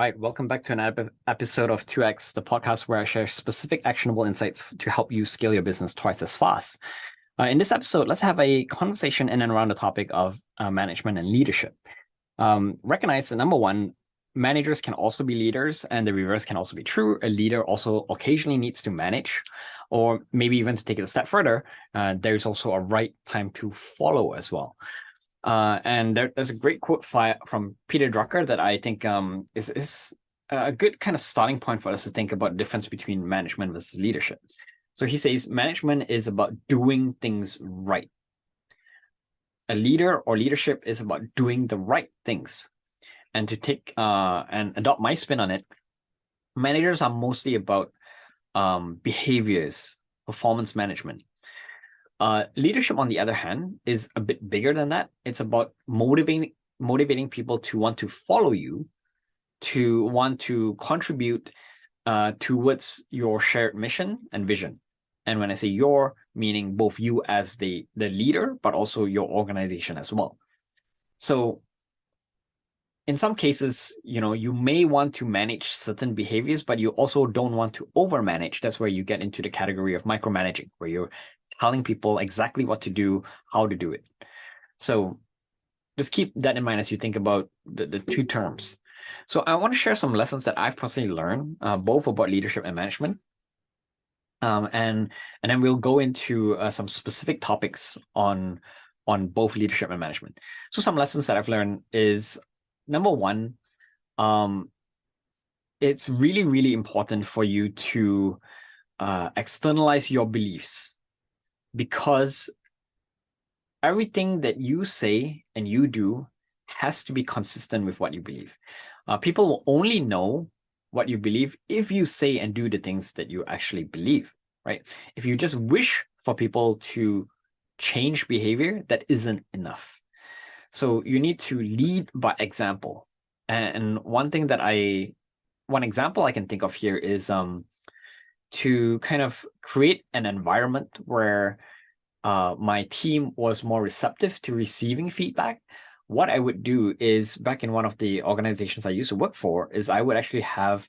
right, welcome back to another episode of 2X, the podcast where I share specific actionable insights to help you scale your business twice as fast. In this episode, let's have a conversation in and around the topic of management and leadership. Recognize that number one, managers can also be leaders, and the reverse can also be true. A leader also occasionally needs to manage, or maybe even to take it a step further, there's also a right time to follow as well. And there's a great quote from Peter Drucker that I think is a good kind of starting point for us to think about the difference between management versus leadership. So he says management is about doing things right. A leader or leadership is about doing the right things. And to take and adopt my spin on it, managers are mostly about behaviors, performance management. Leadership, on the other hand, is a bit bigger than that. It's about motivating people to want to follow you, to want to contribute towards your shared mission and vision. And when I say your, meaning both you as the leader, but also your organization as well. So in some cases, you may want to manage certain behaviors, but you also don't want to overmanage. That's where you get into the category of micromanaging, where you're telling people exactly what to do, how to do it. So just keep that in mind as you think about the two terms. So I want to share some lessons that I've personally learned, both about leadership and management. And then we'll go into some specific topics on both leadership and management. So some lessons that I've learned is, number one, it's really, really important for you to externalize your beliefs, because everything that you say and you do has to be consistent with what you believe. People will only know what you believe if you say and do the things that you actually believe, right? If you just wish for people to change behavior, that isn't enough. So you need to lead by example. And one example I can think of here is to kind of create an environment where my team was more receptive to receiving feedback. What I would do is, back in one of the organizations I used to work for, is I would actually have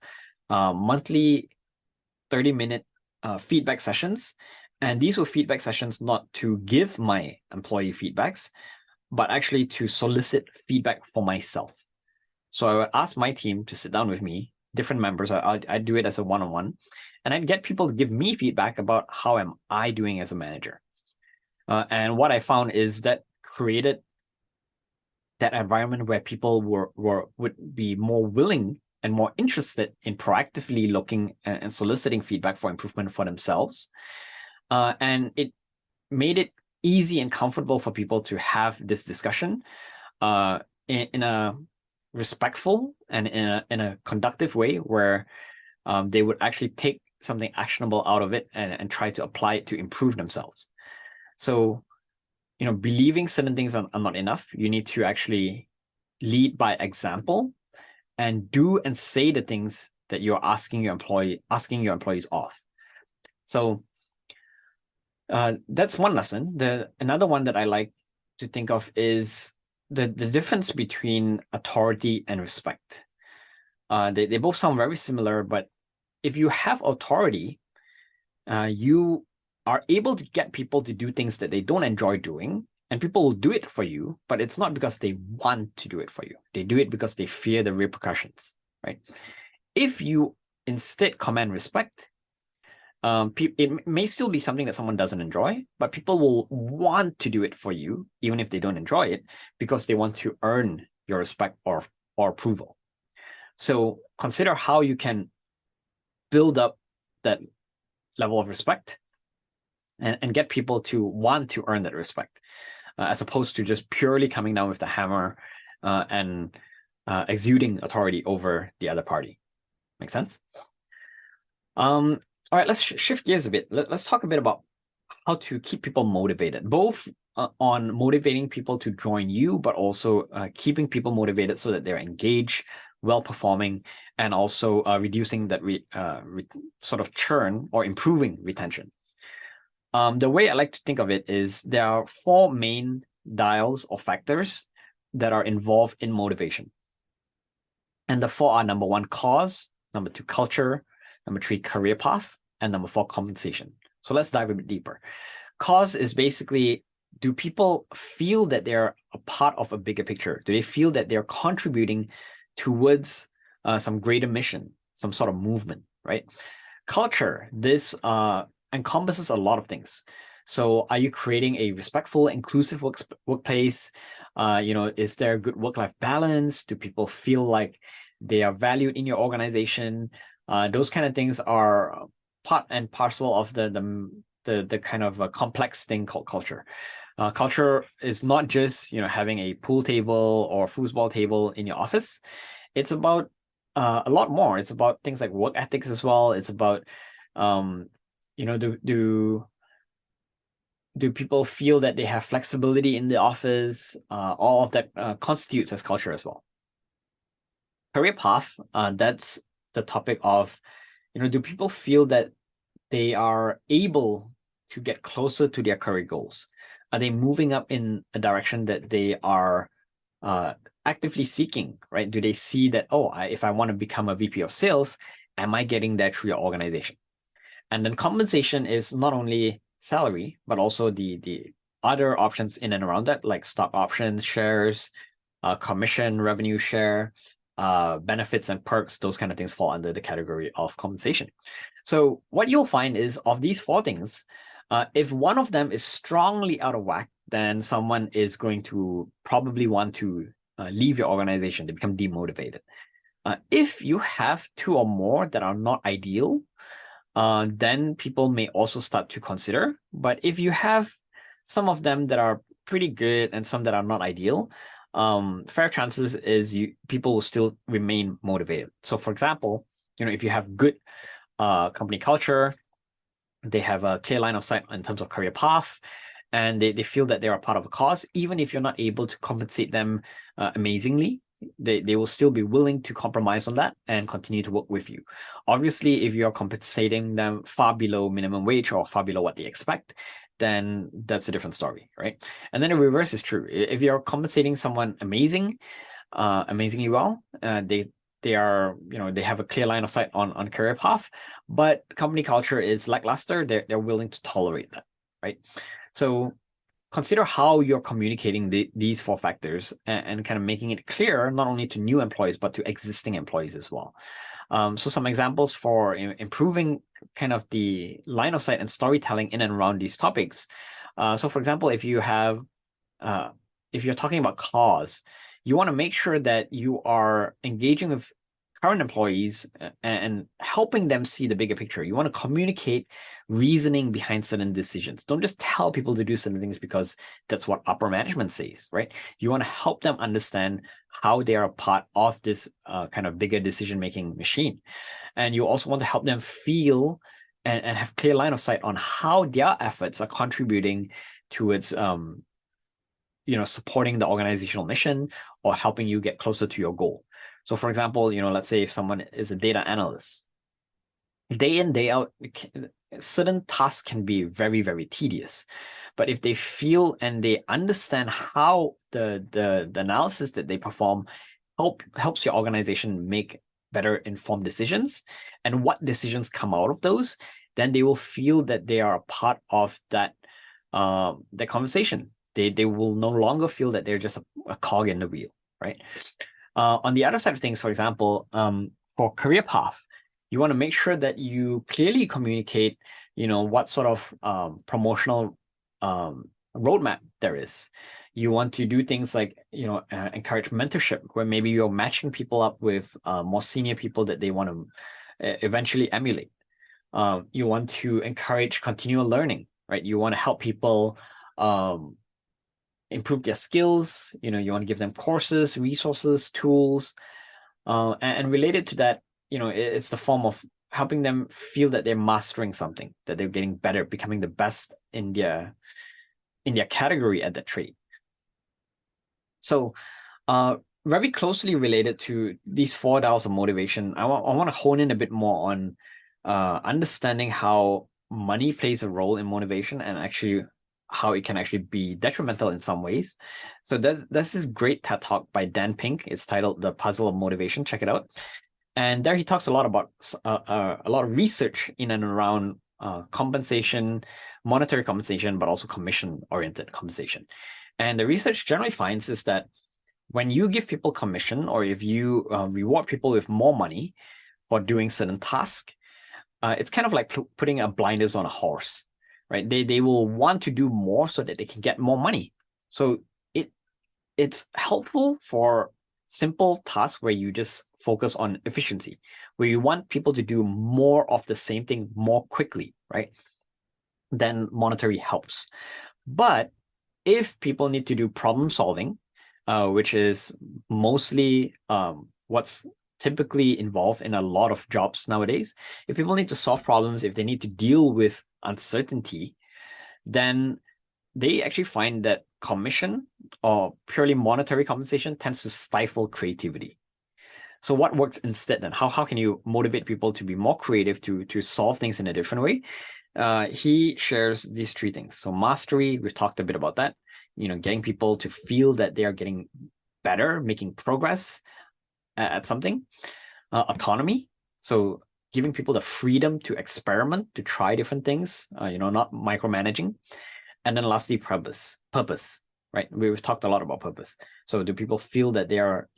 monthly 30-minute feedback sessions. And these were feedback sessions not to give my employee feedbacks, but actually to solicit feedback for myself. So I would ask my team to sit down with me, different members. I'd do it as a one-on-one, and I'd get people to give me feedback about how am I doing as a manager. And what I found is that created that environment where people would be more willing and more interested in proactively looking and soliciting feedback for improvement for themselves. And it made it easy and comfortable for people to have this discussion in a respectful and in a conductive way, where they would actually take something actionable out of it and try to apply it to improve themselves. So, believing certain things are not enough. You need to actually lead by example and do and say the things that you're asking your employees of. So that's one lesson. Another one that I like to think of is the difference between authority and respect. They both sound very similar, but if you have authority, you are able to get people to do things that they don't enjoy doing, and people will do it for you, but it's not because they want to do it for you. They do it because they fear the repercussions, right? If you instead command respect, it may still be something that someone doesn't enjoy, but people will want to do it for you, even if they don't enjoy it, because they want to earn your respect or approval. So consider how you can build up that level of respect and get people to want to earn that respect, as opposed to just purely coming down with the hammer and exuding authority over the other party. Make sense? All right, let's shift gears a bit. Let's talk a bit about how to keep people motivated, both on motivating people to join you, but also keeping people motivated so that they're engaged, well-performing, and also reducing that sort of churn or improving retention. The way I like to think of it is there are 4 main dials or factors that are involved in motivation. And the four are: number one, cause; number two, culture; number three, career path; and number four, compensation. So let's dive a bit deeper. Cause is basically, do people feel that they're a part of a bigger picture? Do they feel that they're contributing towards some greater mission, some sort of movement, right? Culture, this encompasses a lot of things. So are you creating a respectful, inclusive workplace? Is there a good work-life balance? Do people feel like they are valued in your organization? Those kind of things are part and parcel of the kind of a complex thing called culture. Culture is not just having a pool table or foosball table in your office. It's about a lot more. It's about things like work ethics as well. It's about do people feel that they have flexibility in the office? All of that constitutes as culture as well. Career path, that's the topic of, do people feel that they are able to get closer to their career goals? Are they moving up in a direction that they are actively seeking, right? Do they see that, if I want to become a VP of sales, am I getting there through your organization? And then compensation is not only salary, but also the other options in and around that, like stock options, shares, commission, revenue share, benefits and perks. Those kind of things fall under the category of compensation. So what you'll find is, of these four things, if one of them is strongly out of whack, then someone is going to probably want to leave your organization. They become demotivated. If you have two or more that are not ideal, then people may also start to consider. But if you have some of them that are pretty good and some that are not ideal, fair chances is people will still remain motivated. So for example, if you have good company culture, they have a clear line of sight in terms of career path, and they feel that they're a part of a cause, even if you're not able to compensate them amazingly, they will still be willing to compromise on that and continue to work with you. Obviously, if you're compensating them far below minimum wage or far below what they expect, then that's a different story, right? And then the reverse is true. If you're compensating someone amazingly well, they are, they have a clear line of sight on career path, but company culture is lackluster, they're willing to tolerate that, right? So consider how you're communicating these four factors and kind of making it clear not only to new employees, but to existing employees as well. So some examples for improving kind of the line of sight and storytelling in and around these topics. So for example, if you're talking about cause, you want to make sure that you are engaging with current employees and helping them see the bigger picture. You want to communicate reasoning behind certain decisions. Don't just tell people to do certain things because that's what upper management says, right? You want to help them understand how they are a part of this kind of bigger decision-making machine. And you also want to help them feel and have clear line of sight on how their efforts are contributing towards supporting the organizational mission or helping you get closer to your goal. So for example, let's say if someone is a data analyst, day in, day out, certain tasks can be very, very tedious. But if they feel and they understand how the analysis that they perform helps your organization make better informed decisions and what decisions come out of those, then they will feel that they are a part of that conversation. They will no longer feel that they're just a cog in the wheel, right? On the other side of things, for example, for career path, you want to make sure that you clearly communicate, what sort of promotional roadmap there is. You want to do things like, encourage mentorship, where maybe you're matching people up with more senior people that they want to eventually emulate. You want to encourage continual learning, right? You want to help people improve their skills. You want to give them courses, resources, tools, and related to that, it's the form of helping them feel that they're mastering something, that they're getting better, becoming the best in their category at that trade. So very closely related to these 4 dials of motivation, I want to hone in a bit more on understanding how money plays a role in motivation and actually how it can actually be detrimental in some ways. So there's this great TED Talk by Dan Pink. It's titled The Puzzle of Motivation. Check it out. And there he talks a lot about a lot of research in and around compensation, monetary compensation, but also commission-oriented compensation. And the research generally finds is that when you give people commission, or if you reward people with more money for doing certain tasks, it's kind of like putting a blinders on a horse, right? They will want to do more so that they can get more money. So it's helpful for simple tasks where you just focus on efficiency, where you want people to do more of the same thing more quickly, right? Then monetary helps. But if people need to do problem solving, which is mostly what's typically involved in a lot of jobs nowadays, if people need to solve problems, if they need to deal with uncertainty, then they actually find that commission or purely monetary compensation tends to stifle creativity. So what works instead then? How can you motivate people to be more creative, to solve things in a different way? He shares these three things. So mastery, we've talked a bit about that, getting people to feel that they are getting better, making progress at something. Autonomy, so giving people the freedom to experiment, to try different things, not micromanaging. And then lastly, purpose, right? We've talked a lot about purpose. So do people feel that they are,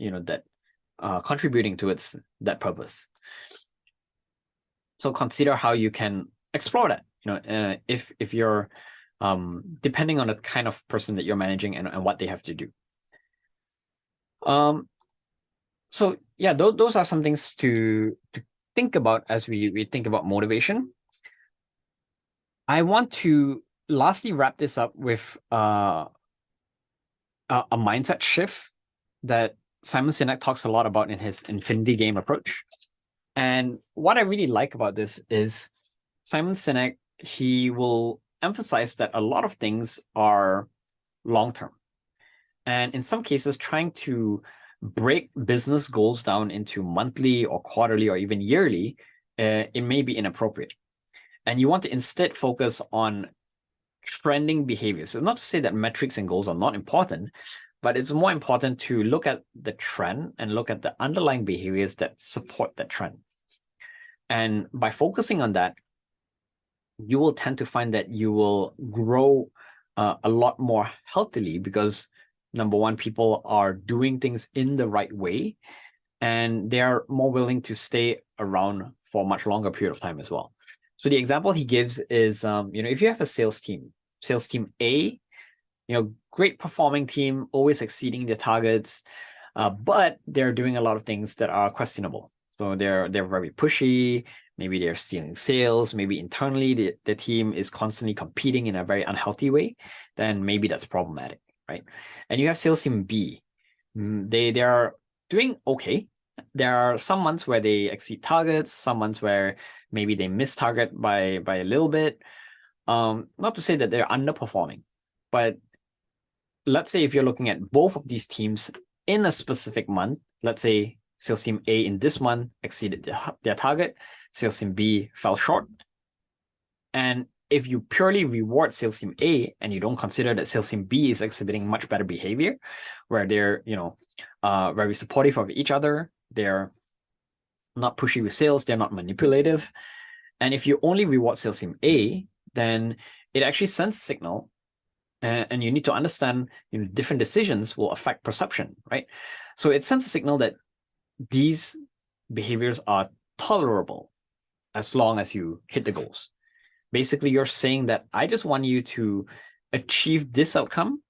contributing towards that purpose? So consider how you can explore that, if you're depending on the kind of person that you're managing and what they have to do. So yeah, those are some things to think about as we think about motivation. I want to lastly wrap this up with a mindset shift that Simon Sinek talks a lot about in his infinity game approach. And what I really like about this is Simon Sinek, he will emphasize that a lot of things are long-term. And in some cases, trying to break business goals down into monthly or quarterly or even yearly, it may be inappropriate. And you want to instead focus on trending behaviors. So not to say that metrics and goals are not important, but it's more important to look at the trend and look at the underlying behaviors that support that trend. And by focusing on that, you will tend to find that you will grow a lot more healthily because, number one, people are doing things in the right way, and they are more willing to stay around for a much longer period of time as well. So the example he gives is, if you have a sales team A, great performing team, always exceeding their targets, but they're doing a lot of things that are questionable. So they're very pushy. Maybe they're stealing sales. Maybe internally the team is constantly competing in a very unhealthy way. Then maybe that's problematic, right? And you have sales team B. They are doing okay. There are some months where they exceed targets, some months where maybe they miss target by a little bit. Not to say that they're underperforming, but let's say if you're looking at both of these teams in a specific month, let's say sales team A in this month exceeded their target, sales team B fell short. And if you purely reward sales team A and you don't consider that sales team B is exhibiting much better behavior, where they're, very supportive of each other, they're not pushy with sales, they're not manipulative. And if you only reward sales team A, then it actually sends a signal, and you need to understand, different decisions will affect perception, right? So it sends a signal that these behaviors are tolerable as long as you hit the goals. Basically, you're saying that I just want you to achieve this outcome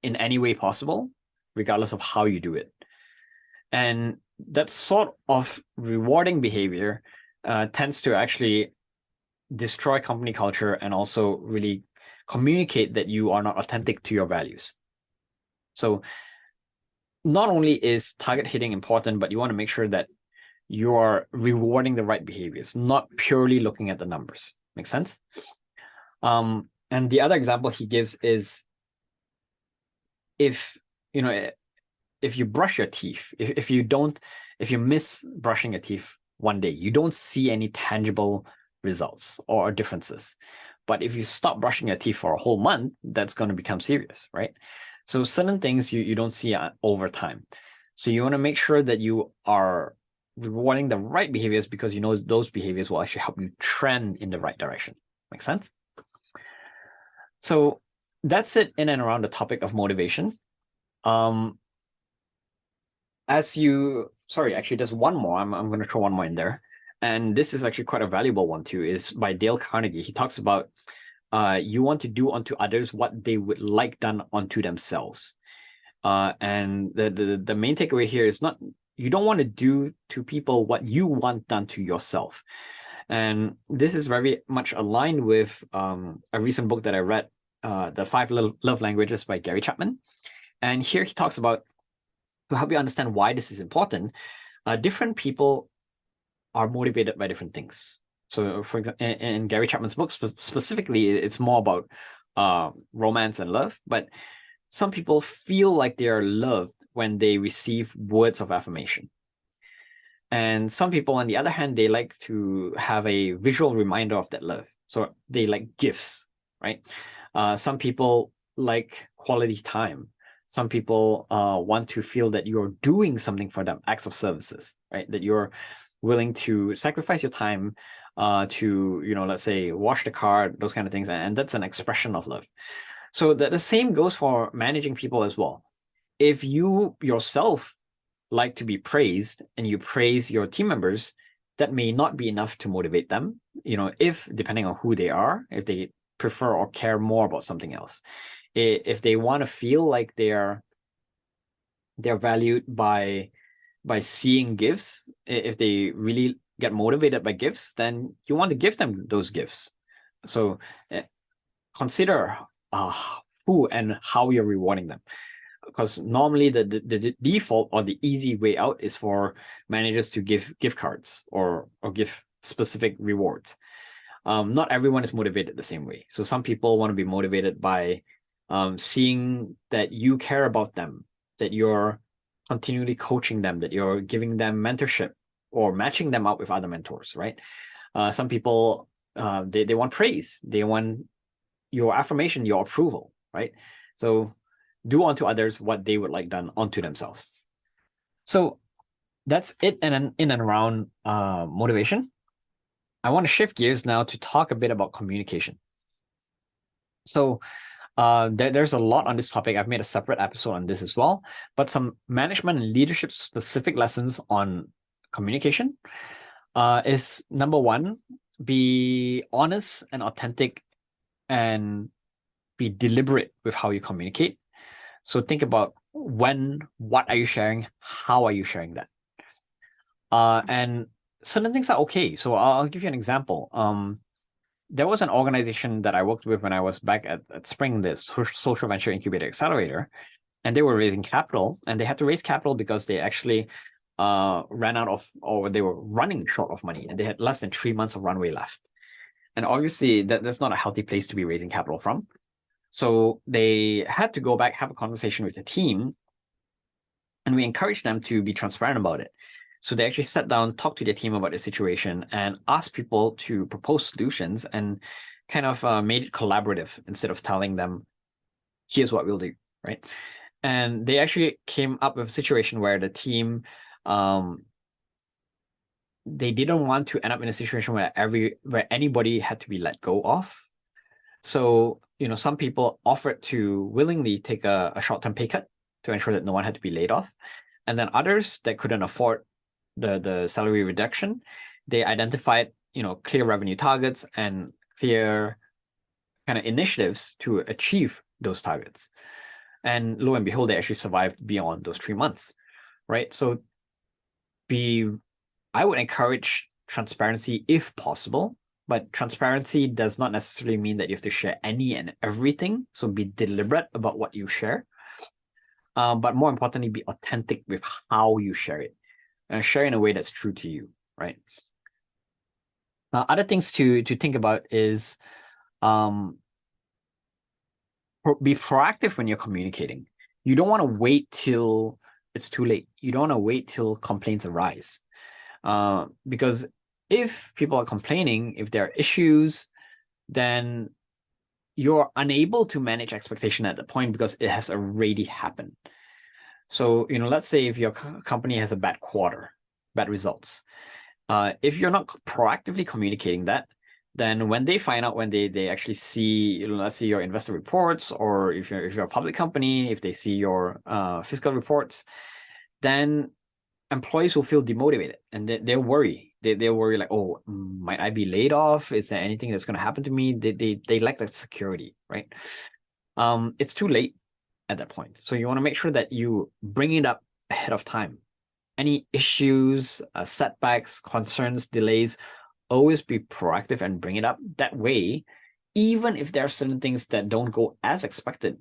in any way possible, regardless of how you do it. And that sort of rewarding behavior tends to actually destroy company culture and also really communicate that you are not authentic to your values. So not only is target hitting important, but you want to make sure that you are rewarding the right behaviors, not purely looking at the numbers. Make sense? And the other example he gives is if you brush your teeth, if you miss brushing your teeth one day, you don't see any tangible results or differences. But if you stop brushing your teeth for a whole month, that's going to become serious, right? So certain things you don't see over time. So you want to make sure that you are rewarding the right behaviors, because you know those behaviors will actually help you trend in the right direction. Make sense? So that's it in and around the topic of motivation. Actually, there's one more. I'm going to throw one more in there. And this is actually quite a valuable one too. Is by Dale Carnegie. He talks about you want to do unto others what they would like done unto themselves. And the main takeaway here is not, you don't want to do to people what you want done to yourself. And this is very much aligned with a recent book that I read, The 5 Love Languages by Gary Chapman. And here he talks about, to help you understand why this is important, different people are motivated by different things. So for example, in Gary Chapman's book specifically, it's more about romance and love, but some people feel like they are loved when they receive words of affirmation. And some people, on the other hand, they like to have a visual reminder of that love. So they like gifts, right? Some people like quality time. Some people want to feel that you're doing something for them, acts of services, right? That you're willing to sacrifice your time to, let's say, wash the car, those kind of things. And that's an expression of love. So the same goes for managing people as well. If you yourself like to be praised and you praise your team members, that may not be enough to motivate them, if depending on who they are, if they prefer or care more about something else. If they want to feel like they're valued by seeing gifts, if they really get motivated by gifts, then you want to give them those gifts. So consider who and how you're rewarding them. Because normally the default or the easy way out is for managers to give gift cards or give specific rewards. Not everyone is motivated the same way. So some people want to be motivated by seeing that you care about them, that you're continually coaching them, that you're giving them mentorship or matching them up with other mentors, right? Some people, they want praise. They want your affirmation, your approval, right? So do unto others what they would like done unto themselves. So that's it in and around motivation. I want to shift gears now to talk a bit about communication. So there's a lot on this topic. I've made a separate episode on this as well, but some management and leadership specific lessons on communication is number one, be honest and authentic and be deliberate with how you communicate. So think about when, what are you sharing? How are you sharing that? And certain things are okay. So I'll give you an example. There was an organization that I worked with when I was back at Spring, the Social Venture Incubator Accelerator, and they were raising capital, and they had to raise capital because they actually ran out of, or they were running short of money, and they had less than 3 months of runway left. And obviously that's not a healthy place to be raising capital from. So they had to go back, have a conversation with the team, and we encouraged them to be transparent about it. So they actually sat down, talked to their team about the situation, and asked people to propose solutions, and kind of made it collaborative instead of telling them, here's what we'll do, right? And they actually came up with a situation where the team, they didn't want to end up in a situation where anybody had to be let go of. So, some people offered to willingly take a short-term pay cut to ensure that no one had to be laid off. And then others that couldn't afford the salary reduction, they identified, clear revenue targets and clear kind of initiatives to achieve those targets. And lo and behold, they actually survived beyond those 3 months, right? So I would encourage transparency if possible, but transparency does not necessarily mean that you have to share any and everything. So be deliberate about what you share. But more importantly, be authentic with how you share it. And share in a way that's true to you, right? Now, other things to think about is be proactive when you're communicating. You don't want to wait till it's too late. You don't want to wait till complaints arise. Because if people are complaining, if there are issues, then you're unable to manage expectation at the point because it has already happened. So, let's say if your company has a bad quarter, bad results, if you're not proactively communicating that, then when they find out, when they actually see, let's say your investor reports, or if you're a public company, if they see your fiscal reports, then employees will feel demotivated and they'll worry. They'll worry like, oh, might I be laid off? Is there anything that's going to happen to me? They lack that security, right? It's too late at that point. So you want to make sure that you bring it up ahead of time. Any issues, setbacks, concerns, delays, always be proactive and bring it up. That way, even if there are certain things that don't go as expected,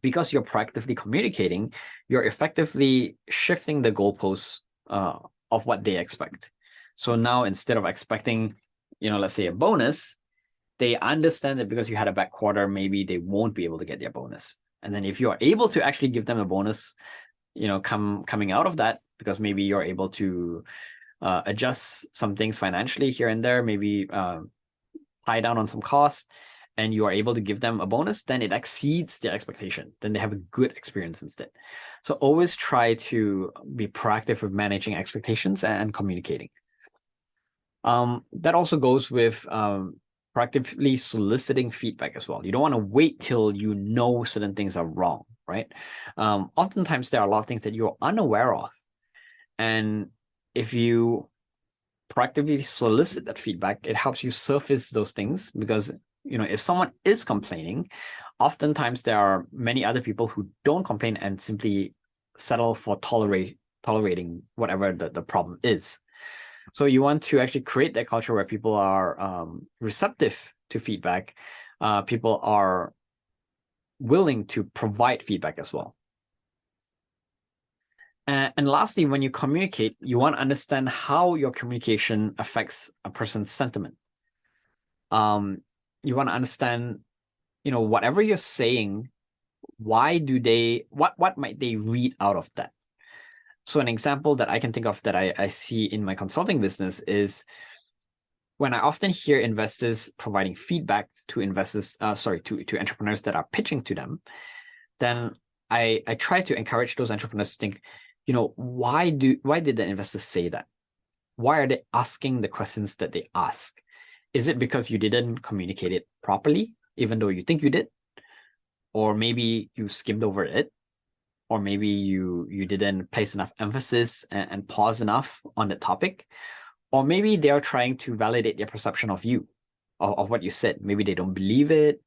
because you're proactively communicating, you're effectively shifting the goalposts of what they expect. So now, instead of expecting, let's say a bonus, they understand that because you had a bad quarter, maybe they won't be able to get their bonus. And then if you are able to actually give them a bonus, coming out of that, because maybe you're able to adjust some things financially here and there, maybe tie down on some costs, and you are able to give them a bonus, then it exceeds their expectation. Then they have a good experience instead. So always try to be proactive with managing expectations and communicating. That also goes with proactively soliciting feedback as well. You don't want to wait till you know certain things are wrong, right? Oftentimes there are a lot of things that you're unaware of. And if you proactively solicit that feedback, it helps you surface those things, because if someone is complaining, oftentimes there are many other people who don't complain and simply settle for tolerating whatever the problem is. So you want to actually create that culture where people are receptive to feedback. People are willing to provide feedback as well. And lastly, when you communicate, you want to understand how your communication affects a person's sentiment. You want to understand, whatever you're saying, what might they read out of that? So an example that I can think of that I see in my consulting business is when I often hear investors providing feedback to to entrepreneurs that are pitching to them, then I try to encourage those entrepreneurs to think, why did the investors say that? Why are they asking the questions that they ask? Is it because you didn't communicate it properly, even though you think you did? Or maybe you skimmed over it? Or maybe you didn't place enough emphasis and pause enough on the topic? Or maybe they are trying to validate their perception of you, of what you said. Maybe they don't believe it.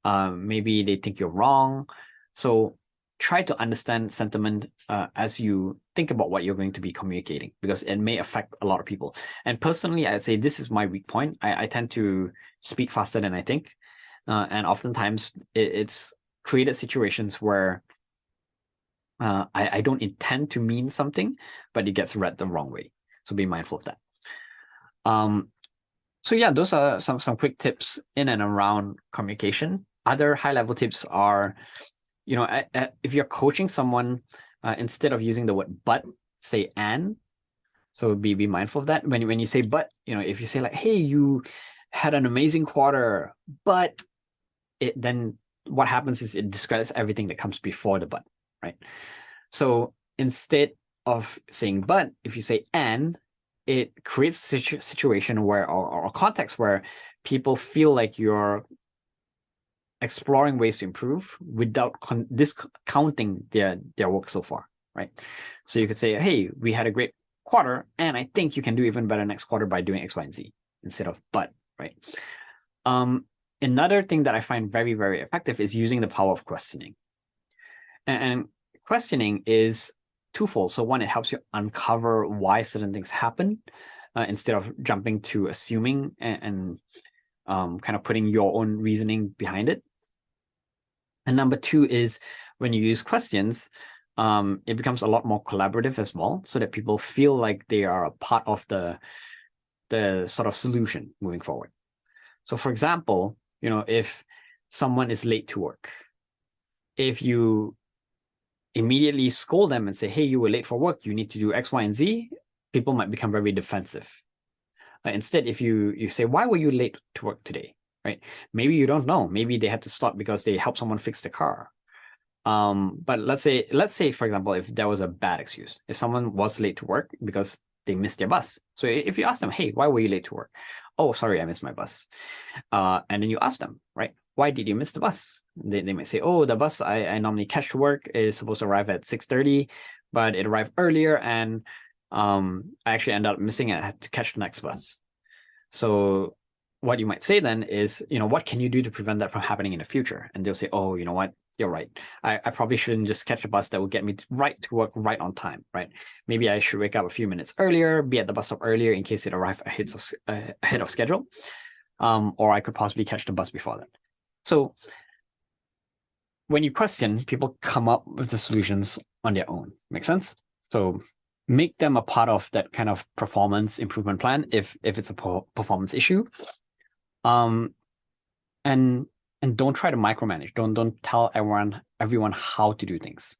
Maybe they think you're wrong. So try to understand sentiment as you think about what you're going to be communicating, because it may affect a lot of people. And personally, I'd say this is my weak point. I tend to speak faster than I think. And oftentimes it's created situations where I don't intend to mean something, but it gets read the wrong way. So be mindful of that. So yeah, those are some quick tips in and around communication. Other high-level tips are, if you're coaching someone, instead of using the word but, say and. So be mindful of that. When you say but, if you say like, hey, you had an amazing quarter, but then what happens is it discredits everything that comes before the but, right? So instead of saying but, if you say and, it creates a situation where, or a context where people feel like you're exploring ways to improve without discounting their work so far, right? So you could say, hey, we had a great quarter, and I think you can do even better next quarter by doing X, Y, and Z, instead of but, right? Another thing that I find very, very effective is using the power of questioning. And questioning is twofold. So one, it helps you uncover why certain things happen, instead of jumping to assuming and kind of putting your own reasoning behind it. And number two is when you use questions, it becomes a lot more collaborative as well, so that people feel like they are a part of the sort of solution moving forward. So for example, if someone is late to work, if you immediately scold them and say, hey, you were late for work, you need to do X, Y, and Z, people might become very defensive. Instead, if you say, why were you late to work today? Right? Maybe you don't know. Maybe they had to stop because they helped someone fix the car. But let's say, for example, if there was a bad excuse, if someone was late to work because they missed their bus. So if you ask them, hey, why were you late to work? Oh, sorry, I missed my bus. And then you ask them, right? Why did you miss the bus? They might say, oh, the bus I normally catch to work is supposed to arrive at 6:30, but it arrived earlier, and I actually ended up missing it. I had to catch the next bus. So what you might say then is, what can you do to prevent that from happening in the future? And they'll say, oh, you know what? You're right. I probably shouldn't just catch a bus that will get me right to work right on time, right? Maybe I should wake up a few minutes earlier, be at the bus stop earlier in case it arrived ahead of schedule. Or I could possibly catch the bus before that. So when you question, people come up with the solutions on their own. Make sense? So make them a part of that kind of performance improvement plan if it's a performance issue. And don't try to micromanage. Don't tell everyone how to do things.